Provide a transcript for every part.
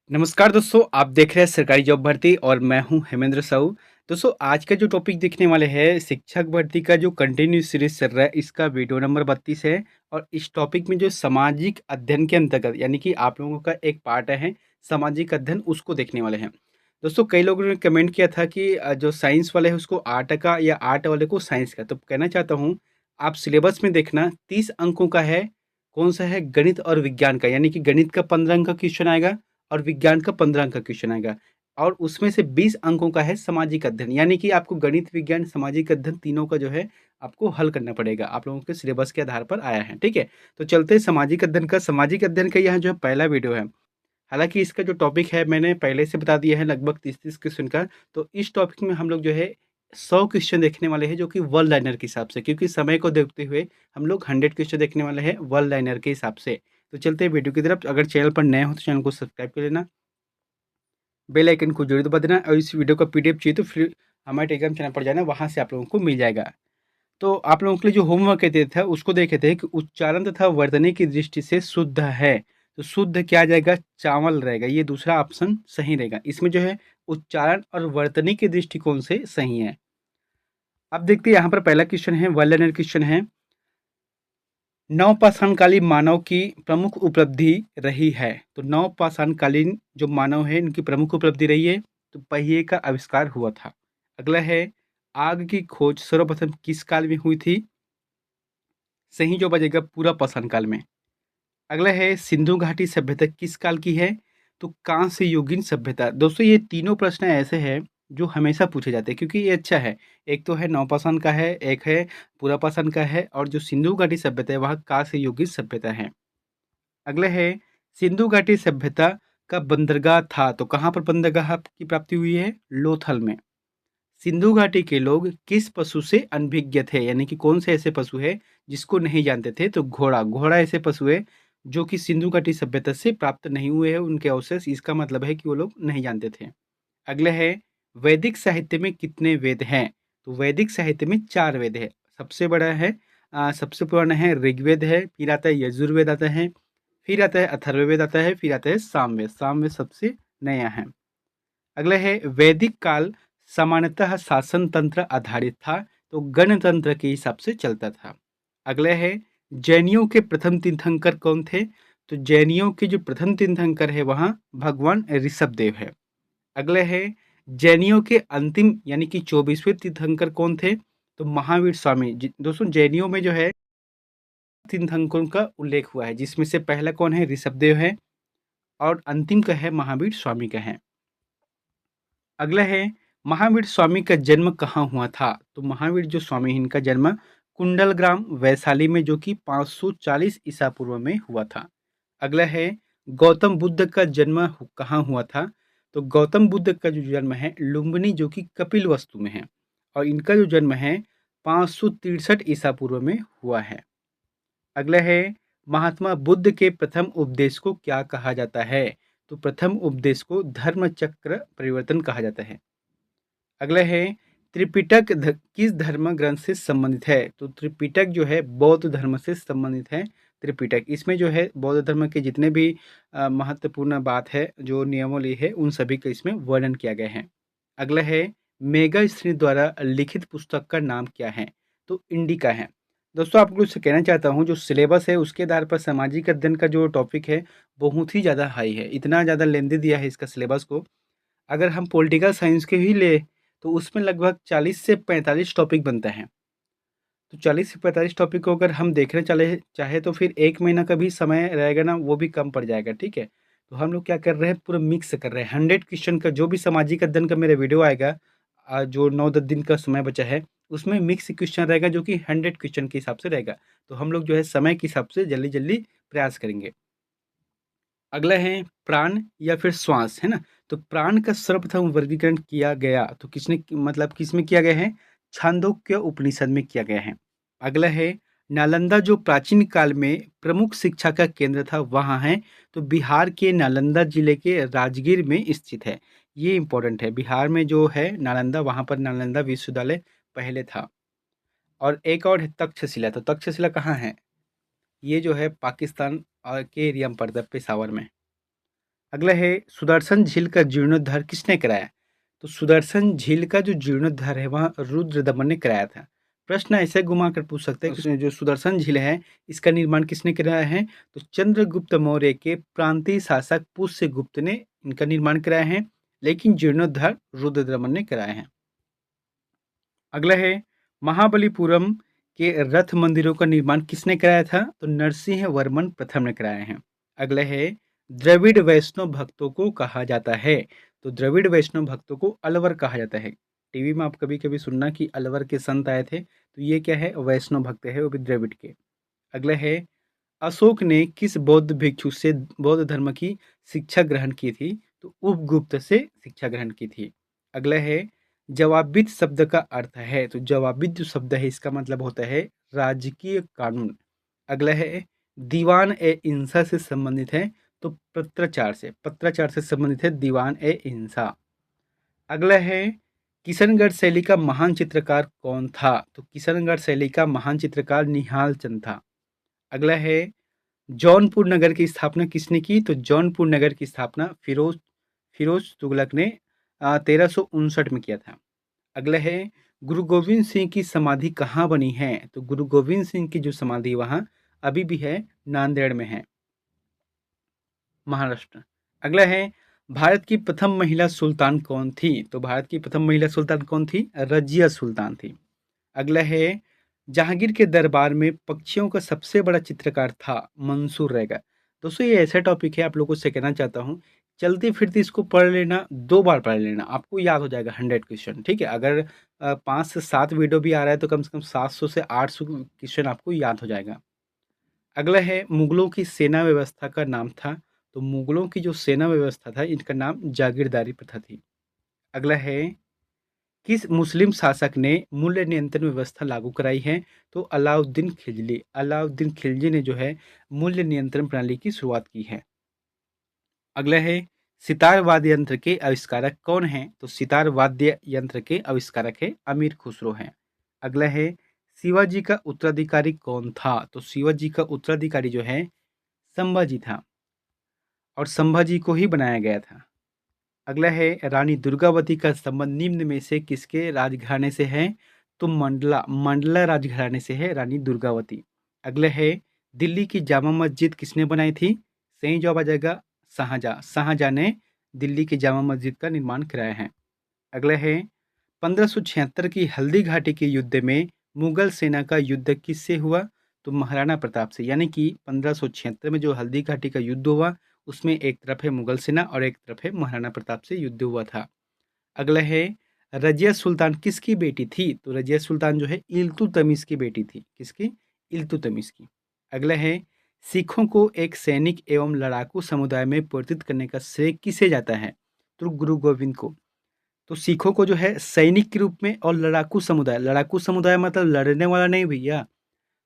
नमस्कार दोस्तों, आप देख रहे हैं सरकारी जॉब भर्ती और मैं हूं हेमेंद्र साहू। दोस्तों, आज का जो टॉपिक देखने वाले हैं शिक्षक भर्ती का जो कंटिन्यू सीरीज चल रहा है, इसका वीडियो नंबर 32 है। और इस टॉपिक में जो सामाजिक अध्ययन के अंतर्गत यानी कि आप लोगों का एक पार्ट है सामाजिक अध्ययन, उसको देखने वाले हैं। दोस्तों, कई लोगों ने कमेंट किया था कि जो साइंस वाले है उसको आर्ट का या आर्ट वाले को साइंस का। तो कहना चाहता हूँ, आप सिलेबस में देखना 30 अंकों का है। कौन सा है? गणित और विज्ञान का, यानी कि गणित का 15 अंक का क्वेश्चन आएगा और विज्ञान का 15 अंक का क्वेश्चन आएगा। और उसमें से 20 अंकों का है सामाजिक अध्ययन, यानी कि आपको गणित, विज्ञान, सामाजिक अध्ययन तीनों का जो है आपको हल करना पड़ेगा। आप लोगों के सिलेबस के आधार पर आया है, ठीक है? तो चलते हैं सामाजिक अध्ययन का। सामाजिक अध्ययन का यह जो है पहला वीडियो है। हालाँकि इसका जो टॉपिक है मैंने पहले से बता दिया है, लगभग 30-30 क्वेश्चन का। तो इस टॉपिक में हम लोग जो है 100 क्वेश्चन देखने वाले हैं, जो कि वन लाइनर के हिसाब से, क्योंकि समय को देखते हुए हम लोग 100 क्वेश्चन देखने वाले हैं वन लाइनर के हिसाब से। तो चलते हैं वीडियो की तरफ। अगर चैनल पर नए हो तो चैनल को सब्सक्राइब कर लेना, बेल आइकन को जरूर दबा देना, और इस वीडियो का पीडीएफ चाहिए तो फिर हमारे टेलीग्राम चैनल पर जाना, वहाँ से आप लोगों को मिल जाएगा। तो आप लोगों के लिए जो होमवर्क कहते थे उसको देखे थे कि उच्चारण तथा वर्तनी की दृष्टि से शुद्ध है। तो शुद्ध क्या आ जाएगा? चावल रहेगा। ये दूसरा ऑप्शन सही रहेगा। इसमें जो है उच्चारण और वर्तनी के दृष्टिकोण से सही है। अब देखते हैं, यहाँ पर पहला क्वेश्चन है, वन लाइनर क्वेश्चन है। नवपाषाणकालीन मानव की प्रमुख उपलब्धि रही है। तो नवपाषाणकालीन जो मानव है, इनकी प्रमुख उपलब्धि रही है तो पहिए का आविष्कार हुआ था। अगला है, आग की खोज सर्वप्रथम किस काल में हुई थी? सही जो बजेगा पूरा पाषाण काल में। अगला है, सिंधु घाटी सभ्यता किस काल की है? तो कांस्य युगीन सभ्यता। दोस्तों, ये तीनों प्रश्न ऐसे हैं जो हमेशा पूछे जाते हैं, क्योंकि ये अच्छा है। एक तो है नवपाषाण का है, एक है पुरापाषाण का है, और जो सिंधु घाटी सभ्यता है वह कांस्य युगीन सभ्यता है। अगला है, सिंधु घाटी सभ्यता का बंदरगाह था, तो कहाँ पर बंदरगाह की प्राप्ति हुई है? लोथल में। सिंधु घाटी के लोग किस पशु से अनभिज्ञ थे, यानी कि कौन से ऐसे पशु है जिसको नहीं जानते थे? तो घोड़ा। घोड़ा ऐसे पशु है जो कि सिंधु घाटी सभ्यता से प्राप्त नहीं हुए हैं, उनके अवशेष। इसका मतलब है कि वो लोग नहीं जानते थे। अगले है, वैदिक साहित्य में कितने वेद हैं? तो वैदिक साहित्य में 4 वेद है। सबसे बड़ा है, सबसे पुराना है ऋग्वेद है, फिर आता है यजुर्वेद आता है, फिर आता है अथर्ववेद आता है, फिर आता है सामवेद। सामवेद सबसे नया है। अगला है, वैदिक काल सामान्यतः शासन तंत्र आधारित था, तो गणतंत्र के हिसाब से चलता था। अगला है, जैनियों के प्रथम तीर्थंकर कौन थे? तो जैनियों के जो प्रथम तीर्थंकर है वहाँ भगवान ऋषभ देव है। अगला है, जैनियों के अंतिम यानी कि 24वें तीर्थंकर कौन थे? तो महावीर स्वामी। दोस्तों, जैनियों में जो है तीर्थंकरों का उल्लेख हुआ है, जिसमें से पहला कौन है? ऋषभ देव है, और अंतिम का है महावीर स्वामी का है। अगला है, महावीर स्वामी का जन्म कहाँ हुआ था? तो महावीर जो स्वामी है, इनका जन्म कुंडलग्राम वैशाली में, जो कि 540 ईसा पूर्व में हुआ था। अगला है, गौतम बुद्ध का जन्म कहाँ हुआ था? तो गौतम बुद्ध का जो जन्म है लुम्बिनी, जो कि कपिल वस्तु में है, और इनका जो जन्म है 563 ईसा पूर्व में हुआ है। अगला है, महात्मा बुद्ध के प्रथम उपदेश को क्या कहा जाता है? तो प्रथम उपदेश को धर्म चक्र परिवर्तन कहा जाता है। अगला है, त्रिपिटक किस धर्म ग्रंथ से संबंधित है? तो त्रिपिटक जो है बौद्ध धर्म से संबंधित है। त्रिपिटक, इसमें जो है बौद्ध धर्म के जितने भी महत्वपूर्ण बात है, जो नियमावली है, उन सभी का इसमें वर्णन किया गया है। अगला है, मेगा स्त्री द्वारा लिखित पुस्तक का नाम क्या है? तो इंडिका है। दोस्तों, आपको कुछ कहना चाहता हूँ, जो सिलेबस है उसके आधार पर सामाजिक अध्ययन का जो टॉपिक है बहुत ही ज़्यादा हाई है। इतना ज़्यादा लेंदी दिया है इसका सिलेबस को। अगर हम पॉलिटिकल साइंस के ही ले तो उसमें लगभग 40 से 45 टॉपिक बनता है। तो 40 से 45 टॉपिक को अगर हम देखने चले चाहे तो फिर 1 महीना का भी समय रहेगा ना, वो भी कम पड़ जाएगा, ठीक है? तो हम लोग क्या कर रहे हैं, पूरा मिक्स कर रहे हैं। 100 क्वेश्चन का जो भी सामाजिक अध्ययन का मेरा वीडियो आएगा, जो 9-10 दिन का समय बचा है, उसमें मिक्स क्वेश्चन रहेगा, जो कि 100 क्वेश्चन के हिसाब से रहेगा। तो हम लोग जो है समय के हिसाब से जल्दी-जल्दी प्रयास करेंगे। अगला है, प्राण या फिर श्वास, है ना? तो प्राण का सर्वप्रथम वर्गीकरण किया गया तो किसने, मतलब किसमें किया गया है? छांदोग्य उपनिषद में किया गया है। अगला है, नालंदा जो प्राचीन काल में प्रमुख शिक्षा का केंद्र था वहाँ है, तो बिहार के नालंदा जिले के राजगीर में स्थित है। ये इंपॉर्टेंट है, बिहार में जो है नालंदा, वहाँ पर नालंदा विश्वविद्यालय पहले था। और एक और है तक्षशिला। तो तक्षशिला कहाँ है? ये जो है पाकिस्तान के एरिया में पड़ता है, पेशावर में। अगला है सुदर्शन झील का जीर्णोद्धार किसने कराया? तो सुदर्शन झील का जो जीर्णोद्धार है वह रुद्रदमन ने कराया था। प्रश्न ऐसे घुमा कर पूछ सकते हैं कि जो सुदर्शन झील है इसका निर्माण किसने कराया है? तो चंद्रगुप्त मौर्य के प्रांतीय शासक पुष्यगुप्त ने इनका निर्माण कराया है, लेकिन जीर्णोद्धार रुद्रदमन ने कराया है। अगला है महाबलीपुरम के रथ मंदिरों का निर्माण किसने कराया था? तो नरसिंह वर्मन प्रथम ने कराया है। अगला है द्रविड़ वैष्णव भक्तों को कहा जाता है। तो द्रविड़ वैष्णव भक्तों को अलवर कहा जाता है। टीवी में आप कभी कभी सुनना कि अलवर के संत आए थे, तो ये क्या है? वैष्णव भक्त है, वो भी द्रविड़ के। अगला है अशोक ने किस बौद्ध भिक्षु से बौद्ध धर्म की शिक्षा ग्रहण की थी? तो उपगुप्त से शिक्षा ग्रहण की थी। अगला है जवाबित शब्द का अर्थ है। तो जवाबित जो शब्द है इसका मतलब होता है राजकीय कानून। अगला है दीवान ए इंसा से संबंधित है। तो पत्राचार से संबंधित है दीवान ए इंसा। अगला है किशनगढ़ शैली का महान चित्रकार कौन था? तो किशनगढ़ शैली का महान चित्रकार निहाल चंद था। अगला है जौनपुर नगर की स्थापना किसने की? तो जौनपुर नगर की स्थापना फिरोज फिरोज तुगलक ने 1359 में किया था। अगला है गुरु गोविंद सिंह की समाधि कहाँ बनी है? तो गुरु गोविंद सिंह की जो समाधि वहाँ अभी भी है, नांदेड़ में है, महाराष्ट्र। अगला है भारत की प्रथम महिला सुल्तान कौन थी? तो भारत की प्रथम महिला सुल्तान कौन थी? रजिया सुल्तान थी। अगला है जहांगीर के दरबार में पक्षियों का सबसे बड़ा चित्रकार था मंसूर रैगा। दोस्तों ये ऐसा टॉपिक है, आप लोगों से कहना चाहता हूँ चलते फिरते इसको पढ़ लेना, 2 बार पढ़ लेना, आपको याद हो जाएगा 100 क्वेश्चन। ठीक है, अगर 5 से 7 वीडियो भी आ रहा है तो कम से कम 700 से 800 क्वेश्चन आपको याद हो जाएगा। अगला है मुगलों की सेना व्यवस्था का नाम था। तो मुगलों की जो सेना व्यवस्था था इनका नाम जागीरदारी प्रथा थी। अगला है किस मुस्लिम शासक ने मूल्य नियंत्रण व्यवस्था लागू कराई है? तो अलाउद्दीन खिलजी ने जो है मूल्य नियंत्रण प्रणाली की शुरुआत की है। अगला है सितार वाद्य यंत्र के आविष्कारक कौन हैं? तो सितार वाद्य यंत्र के आविष्कारक है अमीर खुसरो हैं। अगला है शिवाजी का उत्तराधिकारी कौन था? तो शिवाजी का उत्तराधिकारी जो है संभाजी था, और संभाजी को ही बनाया गया था। अगला है रानी दुर्गावती का संबंध निम्न में से किसके राजघराने से है? तो मंडला राजघराने से है रानी दुर्गावती। अगला है दिल्ली की जामा मस्जिद किसने बनाई थी? सही जवाब आ जाएगा शाहजहां ने दिल्ली की जामा मस्जिद का निर्माण कराया है। अगला है 1576 की हल्दी घाटी के युद्ध में मुगल सेना का युद्ध किससे हुआ? तो महाराणा प्रताप से। यानी कि 1576 में जो हल्दी घाटी का युद्ध हुआ उसमें एक तरफ है मुगल सेना और एक तरफ है महाराणा प्रताप से युद्ध हुआ था। अगला है रजिया सुल्तान किसकी बेटी थी? तो रजिया सुल्तान जो है इल्तुतमिश की बेटी थी। किसकी? इल्तुतमिश की। अगला है सिखों को एक सैनिक एवं लड़ाकू समुदाय में परिवर्तित करने का श्रेय किसे जाता है? तो गुरु गोविंद को। तो सिखों को जो है सैनिक के रूप में और लड़ाकू समुदाय मतलब लड़ने वाला नहीं भैया।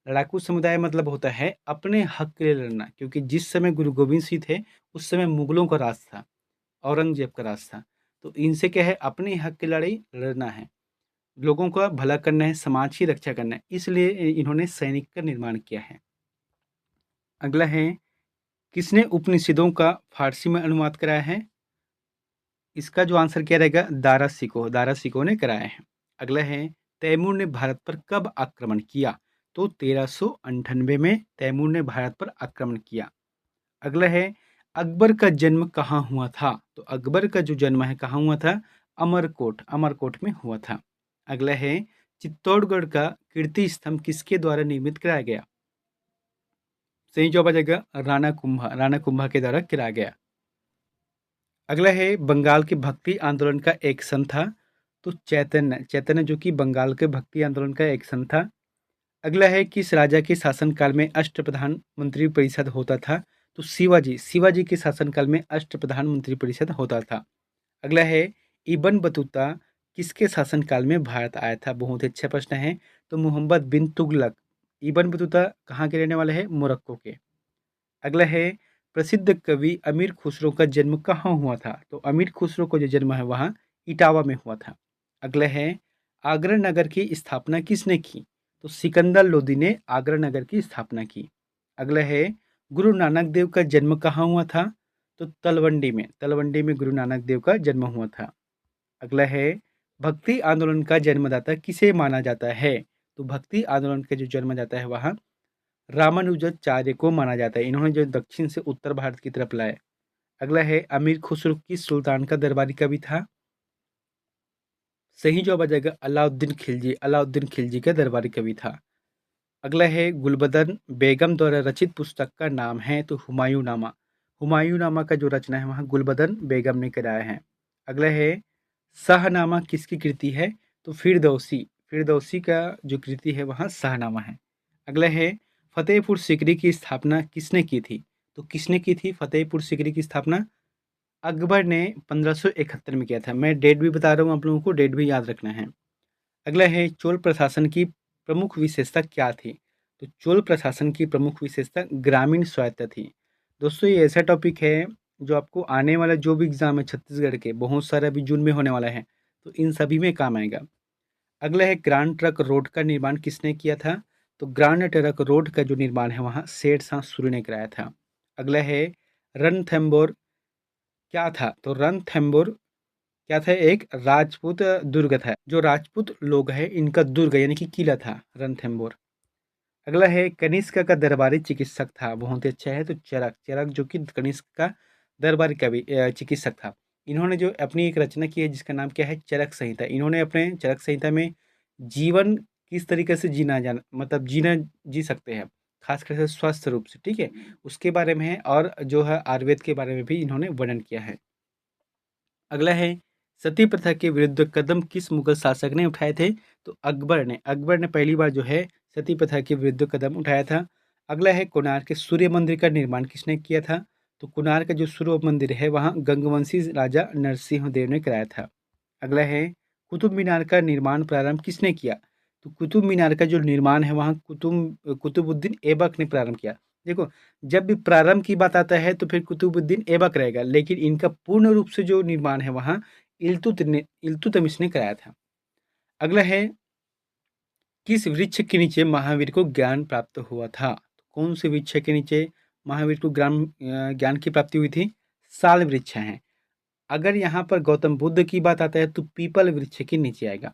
लड़ाकू समुदाय मतलब होता है अपने हक के लिए लड़ना, क्योंकि जिस समय गुरु गोविंद सिंह थे उस समय मुगलों का राज था, औरंगजेब का राज था। तो इनसे क्या है, अपने हक की लड़ाई लड़ना है, लोगों का भला करना है, समाज की रक्षा करना है, इसलिए इन्होंने सैनिक का निर्माण किया है। अगला है किसने उपनिषदों का फारसी में अनुवाद कराया है? इसका जो आंसर क्या रहेगा? दारा सिको ने कराया है। अगला है तैमूर ने भारत पर कब आक्रमण किया? तो 1398 में तैमूर ने भारत पर आक्रमण किया। अगला है अकबर का जन्म कहाँ हुआ था? तो अकबर का जो जन्म है कहाँ हुआ था? अमरकोट में हुआ था। अगला है चित्तौड़गढ़ का कीर्ति स्तंभ किसके द्वारा निर्मित कराया गया? सही जवाब आ जाएगा राणा कुंभा के द्वारा कराया गया। अगला है बंगाल के भक्ति आंदोलन का एक सन था। तो चैतन्य जो कि बंगाल के भक्ति आंदोलन का एक सन था। अगला है किस राजा के शासनकाल में अष्टप्रधान मंत्री परिषद होता था? तो शिवाजी के शासनकाल में अष्टप्रधान मंत्री परिषद होता था। अगला है इब्न बतूता किसके शासनकाल में भारत आया था? बहुत ही अच्छा प्रश्न है। तो मोहम्मद बिन तुगलक। इब्न बतूता कहाँ के रहने वाले हैं? मोरक्को के। अगला है प्रसिद्ध कवि अमीर खुसरो का जन्म कहाँ हुआ था? तो अमीर खुसरो का जो जन्म है वहाँ इटावा में हुआ था। अगला है आगरा नगर की स्थापना किसने की? तो सिकंदर लोदी ने आगरा नगर की स्थापना की। अगला है गुरु नानक देव का जन्म कहाँ हुआ था? तो तलवंडी में गुरु नानक देव का जन्म हुआ था। अगला है, भक्ति आंदोलन का जन्मदाता किसे माना जाता है? तो भक्ति आंदोलन का जो जन्मदाता है वहाँ रामानुजाचार्य को माना जाता है। इन्होंने जो दक्षिण से उत्तर भारत की तरफ लाए। अगला है, अमीर खुसरो किस सुल्तान का दरबारी कवि था? सही जवाब आ जाएगा अलाउद्दीन खिलजी का दरबारी कवि था। अगला है, गुलबदन बेगम द्वारा रचित पुस्तक का नाम है? तो हुमायूं नामा का जो रचना है वहाँ गुलबदन बेगम ने कराया है। अगला है, शाहनामा किसकी कृति है? तो फिरदौसी का जो कृति है वहाँ शाहनामा है। अगला है, फतेहपुर सीकरी की स्थापना किसने की थी? तो किसने की थी फतेहपुर सीकरी की स्थापना? अकबर ने 1571 में किया था। मैं डेट भी बता रहा हूँ, आप लोगों को डेट भी याद रखना है। अगला है, चोल प्रशासन की प्रमुख विशेषता क्या थी? तो चोल प्रशासन की प्रमुख विशेषता ग्रामीण स्वायत्ता थी। दोस्तों ये ऐसा टॉपिक है जो आपको आने वाला जो भी एग्जाम है छत्तीसगढ़ के, बहुत सारे अभी जून में होने वाला है, तो इन सभी में काम आएगा। अगला है, ग्रांड ट्रक रोड का निर्माण किसने किया था? तो ग्रांड ट्रक रोड का जो निर्माण है वहाँ शेरशाह सूरी ने कराया था। अगला है, रणथंबोर क्या था? तो रणथंबोर क्या था? एक राजपूत दुर्ग था। जो राजपूत लोग हैं इनका दुर्ग यानी कि किला था रणथंबोर। अगला है, कनिष्क का दरबारी चिकित्सक था? बहुत ही अच्छा है। तो चरक जो कि कनिष्क का दरबारी कवि चिकित्सक था। इन्होंने जो अपनी एक रचना की है जिसका नाम क्या है? चरक संहिता। इन्होंने अपने चरक संहिता में जीवन किस तरीके से जीना जी सकते हैं, खासकर से स्वस्थ रूप से, ठीक है, उसके बारे में है। और जो है आयुर्वेद के बारे में भी इन्होंने वर्णन किया है। अगला है, सती प्रथा के विरुद्ध कदम किस मुगल शासक ने उठाए थे? तो अकबर ने पहली बार जो है सती प्रथा के विरुद्ध कदम उठाया था। अगला है, कोणार्क के सूर्य मंदिर का निर्माण किसने किया था? तो कोणार्क का जो सूर्य मंदिर है वहाँ गंगवंशी राजा नरसिंह देव ने कराया था। अगला है, कुतुब मीनार का निर्माण प्रारंभ किसने किया? तो कुतुब मीनार का जो निर्माण है वहाँ कुतुबुद्दीन ऐबक ने प्रारंभ किया। देखो, जब भी प्रारंभ की बात आता है तो फिर कुतुबुद्दीन ऐबक रहेगा, लेकिन इनका पूर्ण रूप से जो निर्माण है वहाँ इल्तुतमिश ने कराया था। अगला है, किस वृक्ष के नीचे महावीर को ज्ञान प्राप्त हुआ था? तो कौन से वृक्ष के नीचे महावीर को ज्ञान की प्राप्ति हुई थी? साल वृक्ष है। अगर यहाँ पर गौतम बुद्ध की बात आता है तो पीपल वृक्ष के नीचे आएगा।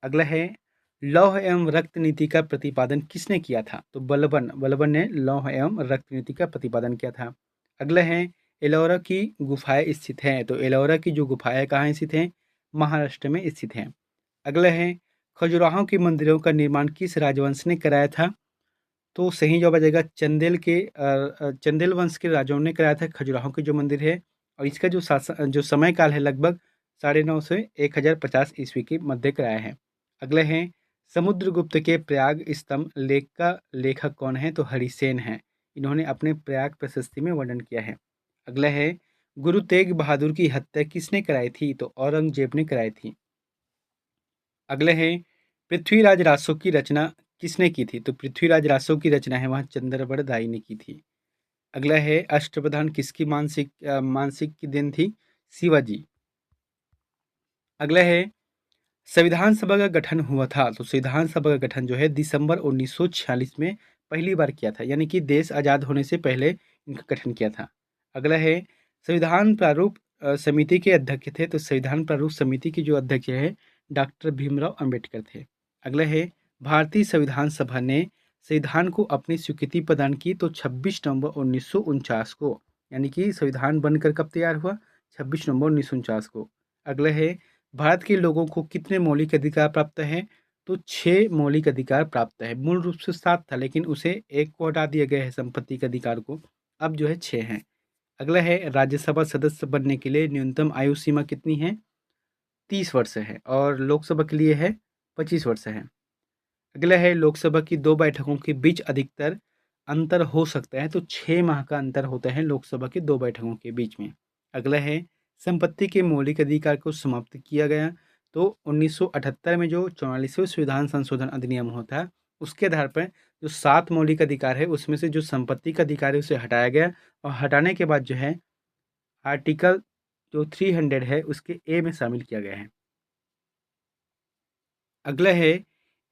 अगला है, लौह एवं रक्त नीति का प्रतिपादन किसने किया था? तो बलबन ने लौह एवं रक्त नीति का प्रतिपादन किया था। अगला है, एलोरा की गुफाएं स्थित हैं? तो एलोरा की जो गुफाएं कहाँ स्थित हैं? महाराष्ट्र में स्थित हैं। अगला है, खजुराहो के मंदिरों का निर्माण किस राजवंश ने कराया था? तो सही जवाब आ जाएगा चंदेल वंश के राजाओं ने कराया था खजुराहो के जो मंदिर है। और इसका जो समय काल है लगभग 950 से 1050 ईस्वी के मध्य कराया है। अगले हैं, समुद्रगुप्त के प्रयाग स्तंभ लेख का लेखक कौन है? तो हरिसेन है। इन्होंने अपने प्रयाग प्रशस्ति में वर्णन किया है। अगला है, गुरु तेग बहादुर की हत्या किसने कराई थी? तो औरंगजेब ने कराई थी। अगले हैं, पृथ्वीराज रासो की रचना किसने की थी? तो पृथ्वीराज रासो की रचना है वहाँ चंद्रवरदाई ने की थी। अगला है, अष्टप्रधान किसकी मानसिक की देन थी? शिवाजी। अगला है, संविधान सभा का गठन हुआ था? तो संविधान सभा का गठन जो है दिसंबर 1946 में पहली बार किया था, यानी कि देश आज़ाद होने से पहले इनका गठन किया था। अगला है, संविधान प्रारूप समिति के अध्यक्ष थे? तो संविधान प्रारूप समिति के जो अध्यक्ष है डॉक्टर भीमराव अंबेडकर थे। अगला है, भारतीय संविधान सभा ने संविधान को अपनी स्वीकृति प्रदान की तो 26 नवंबर 1949 को, यानी कि संविधान बनकर कब तैयार हुआ? 26 नवंबर 1949 को। अगला है, भारत के लोगों को कितने मौलिक अधिकार प्राप्त हैं? तो 6 मौलिक अधिकार प्राप्त है। मूल रूप से 7 था लेकिन उसे एक को हटा दिया गया है संपत्ति के अधिकार को, अब जो है 6 हैं। अगला है, राज्यसभा सदस्य बनने के लिए न्यूनतम आयु सीमा कितनी है? 30 वर्ष है और लोकसभा के लिए है 25 वर्ष है। अगला है, लोकसभा की 2 बैठकों के बीच अधिकतर अंतर हो सकता है? तो 6 माह का अंतर होता है लोकसभा की 2 बैठकों के बीच में। अगला है, संपत्ति के मौलिक अधिकार को समाप्त किया गया तो 1978 में जो 44वें संविधान संशोधन अधिनियम होता है उसके आधार पर जो 7 मौलिक अधिकार है उसमें से जो संपत्ति का अधिकार है उसे हटाया गया और हटाने के बाद जो है आर्टिकल जो 300 है उसके ए में शामिल किया गया है। अगला है,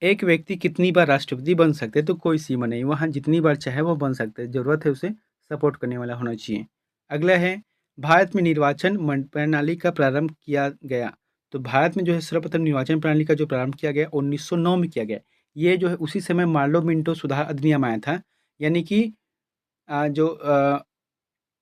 एक व्यक्ति कितनी बार राष्ट्रपति बन सकते हैं? तो कोई सीमा नहीं, वहाँ जितनी बार चाहे वो बन सकते हैं, ज़रूरत है उसे सपोर्ट करने वाला होना चाहिए। अगला है भारत में निर्वाचन प्रणाली का प्रारंभ किया गया। तो भारत में जो है सर्वप्रथम निर्वाचन प्रणाली का जो प्रारंभ किया गया 1909 में किया गया। ये जो है उसी समय मार्लो मिंटो सुधार अधिनियम आया था, यानी कि जो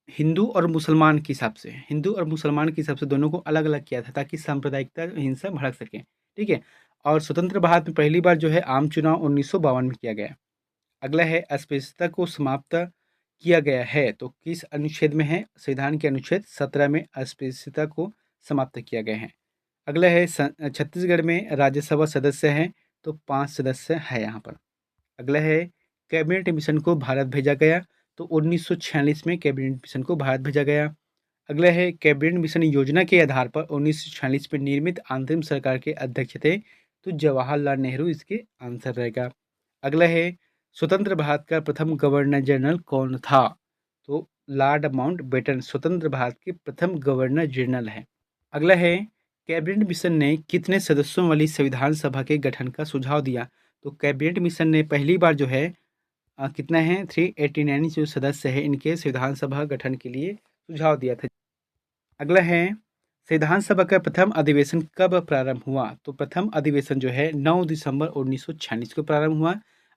हिंदू और मुसलमान के हिसाब से, हिंदू और मुसलमान के हिसाब से दोनों को अलग अलग किया था ताकि सांप्रदायिकता हिंसा भड़क सके। ठीक है। और स्वतंत्र भारत में पहली बार जो है आम चुनाव 1952 में किया गया। अगला है अस्पृश्यता को समाप्त किया गया है, तो किस अनुच्छेद में है? संविधान के अनुच्छेद 17 में अस्पृश्यता को समाप्त किया गया है। अगला है छत्तीसगढ़ में राज्यसभा सदस्य हैं, तो 5 सदस्य है यहाँ पर। अगला है कैबिनेट मिशन को भारत भेजा गया, तो 1946 में कैबिनेट मिशन को भारत भेजा गया। अगला है कैबिनेट मिशन योजना के आधार पर 1946 में निर्मित अंतरिम सरकार के अध्यक्ष थे, तो जवाहरलाल नेहरू इसके आंसर रहेगा। अगला है स्वतंत्र भारत का प्रथम गवर्नर जनरल कौन था? तो लॉर्ड माउंटबेटन स्वतंत्र भारत के प्रथम गवर्नर जनरल है। अगला है कैबिनेट मिशन ने कितने सदस्यों वाली संविधान सभा के गठन का सुझाव दिया? तो कैबिनेट मिशन ने पहली बार जो है कितना है 389 जो सदस्य है इनके संविधान सभा गठन के लिए सुझाव दिया था। अगला है संविधान सभा का प्रथम अधिवेशन कब प्रारंभ हुआ? तो प्रथम अधिवेशन जो है 9 दिसंबर 1946 को प्रारंभ हुआ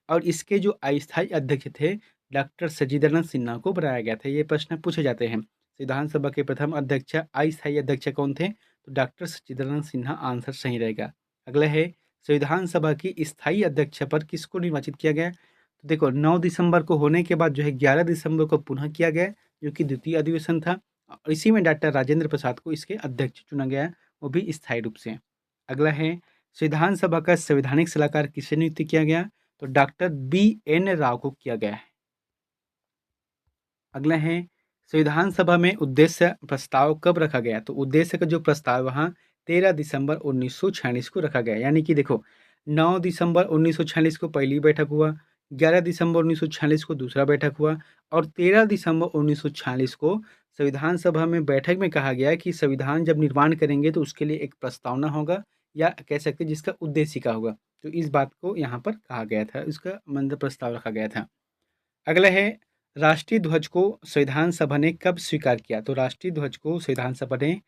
और इसके जो अस्थायी अध्यक्ष थे डॉक्टर सचिदानंद सिन्हा को बनाया गया था। ये प्रश्न पूछे जाते हैं। संविधान सभा के प्रथम अध्यक्ष अस्थायी अध्यक्ष कौन थे? तो डॉक्टर सचिदानंद सिन्हा आंसर सही रहेगा। अगला है संविधान सभा की स्थायी अध्यक्ष पर किसको निर्वाचित किया गया? तो देखो 9 दिसंबर को होने के बाद जो है 11 दिसंबर को पुनः किया गया, जो कि द्वितीय अधिवेशन था और इसी में डॉक्टर राजेंद्र प्रसाद को इसके अध्यक्ष चुना गया, वो भी स्थायी रूप से। अगला है संविधान सभा का संवैधानिक सलाहकार किसे नियुक्त किया गया? तो डॉक्टर BN राव को किया गया है। अगला है संविधान सभा में उद्देश्य प्रस्ताव कब रखा गया? तो उद्देश्य का जो प्रस्ताव वहाँ 13 दिसंबर 1946 को रखा गया, यानी कि देखो 9 दिसंबर 1946 को पहली बैठक हुआ, 11 दिसंबर 1946 को दूसरा बैठक हुआ और 13 दिसंबर 1946 को संविधान सभा में बैठक में कहा गया कि संविधान जब निर्माण करेंगे तो उसके लिए एक प्रस्तावना होगा या कह सकते हैं जिसका उद्देशिका होगा। तो इस बात को यहाँ पर कहा गया था, इसका मतलब प्रस्ताव रखा गया था। अगला है राष्ट्रीय ध्वज को संविधान सभा ने कब स्वीकार किया? तो राष्ट्रीय ध्वज को संविधान सभा ने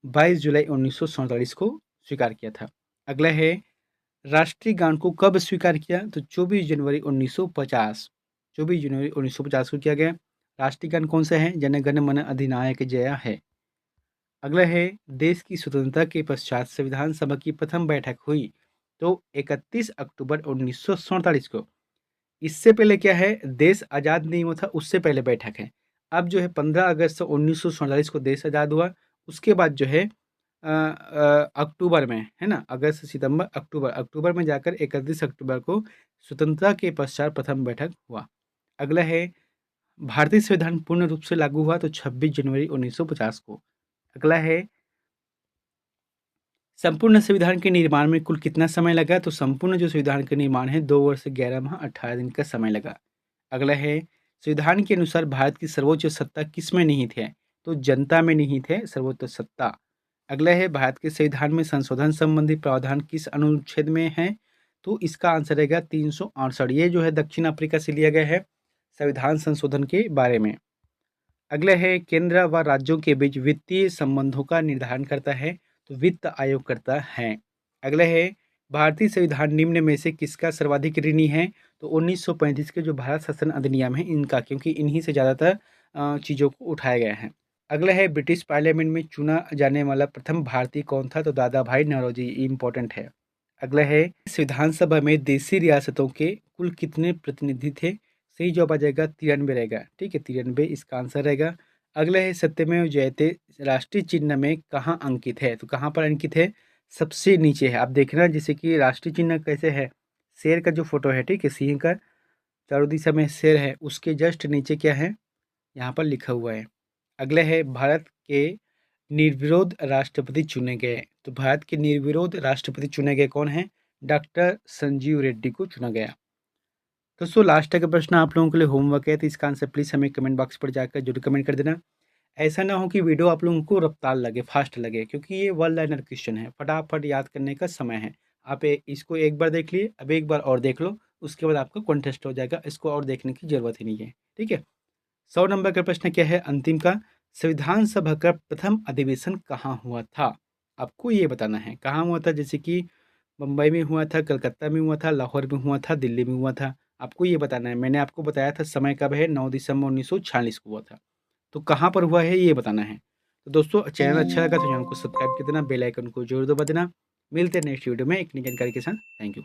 22 जुलाई 1947 को स्वीकार किया था। अगला है राष्ट्रीय गान को कब स्वीकार किया? तो 24 जनवरी 1950, 24 जनवरी 1950 को किया गया। राष्ट्रीय गान कौन सा है? जन गण मन अधिनायक जय है। अगला है देश की स्वतंत्रता के पश्चात संविधान सभा की प्रथम बैठक हुई, तो 31 अक्टूबर 1947 को। इससे पहले क्या है, देश आज़ाद नहीं हुआ था, उससे पहले बैठक है। अब जो है 15 अगस्त 1947 को देश आज़ाद हुआ, उसके बाद जो है अक्टूबर में, है ना, अगस्त सितंबर अक्टूबर, अक्टूबर में जाकर 31 अक्टूबर को स्वतंत्रता के पश्चात प्रथम बैठक हुआ। अगला है भारतीय संविधान पूर्ण रूप से लागू हुआ, तो 26 जनवरी 1950 को। अगला है संपूर्ण संविधान के निर्माण में कुल कितना समय लगा? तो संपूर्ण जो संविधान का निर्माण है 2 वर्ष 11 माह 18 दिन का समय लगा। अगला है संविधान के अनुसार भारत की सर्वोच्च सत्ता किस में निहित है? तो जनता में निहित है सर्वोच्च सत्ता। अगला है भारत के संविधान में संशोधन संबंधी प्रावधान किस अनुच्छेद में है? तो इसका आंसर रहेगा 368। ये जो है दक्षिण अफ्रीका से लिया गया है संविधान संशोधन के बारे में। अगला है केंद्र व राज्यों के बीच वित्तीय संबंधों का निर्धारण करता है, तो वित्त आयोग करता है। अगला है भारतीय संविधान निम्न में से किसका सर्वाधिक ऋणी है? तो 1935 के जो भारत शासन अधिनियम है इनका, क्योंकि इन्हीं से ज़्यादातर चीज़ों को उठाया गया है। अगला है ब्रिटिश पार्लियामेंट में चुना जाने वाला प्रथम भारतीय कौन था? तो दादा भाई नौरोजी, इंपॉर्टेंट है। अगला है संविधान सभा में देशी रियासतों के कुल कितने प्रतिनिधि थे? सही जवाब आ जाएगा 93 रहेगा। ठीक है, 93 इसका आंसर रहेगा। अगला है सत्यमेव जयते राष्ट्रीय चिन्ह में कहाँ अंकित है? तो कहाँ पर अंकित है? सबसे नीचे है। आप देखना जैसे कि राष्ट्रीय चिन्ह कैसे है, शेर का जो फोटो है, ठीक है, सिंह का चारों दिशा में शेर है, उसके जस्ट नीचे क्या है, यहाँ पर लिखा हुआ है। अगला है भारत के निर्विरोध राष्ट्रपति चुने गए, तो भारत के निर्विरोध राष्ट्रपति चुने गए कौन है? डॉक्टर संजीव रेड्डी को चुना गया। दोस्तों लास्ट का प्रश्न आप लोगों के लिए होमवर्क है, तो इसका आंसर प्लीज़ हमें कमेंट बॉक्स पर जाकर जरूर कमेंट कर देना। ऐसा ना हो कि वीडियो आप लोगों को रफ्तार लगे, फास्ट लगे, क्योंकि ये वन लाइनर क्वेश्चन है, फटाफट याद करने का समय है। आप इसको एक बार देख लिए, अब एक बार और देख लो, उसके बाद आपका कॉन्टेस्ट हो जाएगा, इसको और देखने की ज़रूरत ही नहीं है। ठीक है, 100 नंबर का प्रश्न क्या है अंतिम का? संविधान सभा का प्रथम अधिवेशन कहाँ हुआ था? आपको ये बताना है कहाँ हुआ था, जैसे कि मुंबई में हुआ था, कलकत्ता में हुआ था, लाहौर में हुआ था, दिल्ली में हुआ था। आपको ये बताना है। मैंने आपको बताया था समय कब है, 9 दिसंबर 1946 को हुआ था। तो कहाँ पर हुआ है ये बताना है। तो दोस्तों चैनल अच्छा लगा तो चैनल को सब्सक्राइब कर देना, बेल आइकन को ज़रूर दबा देना। मिलते हैं नेक्स्ट वीडियो में एक नई जानकारी के साथ। Thank you.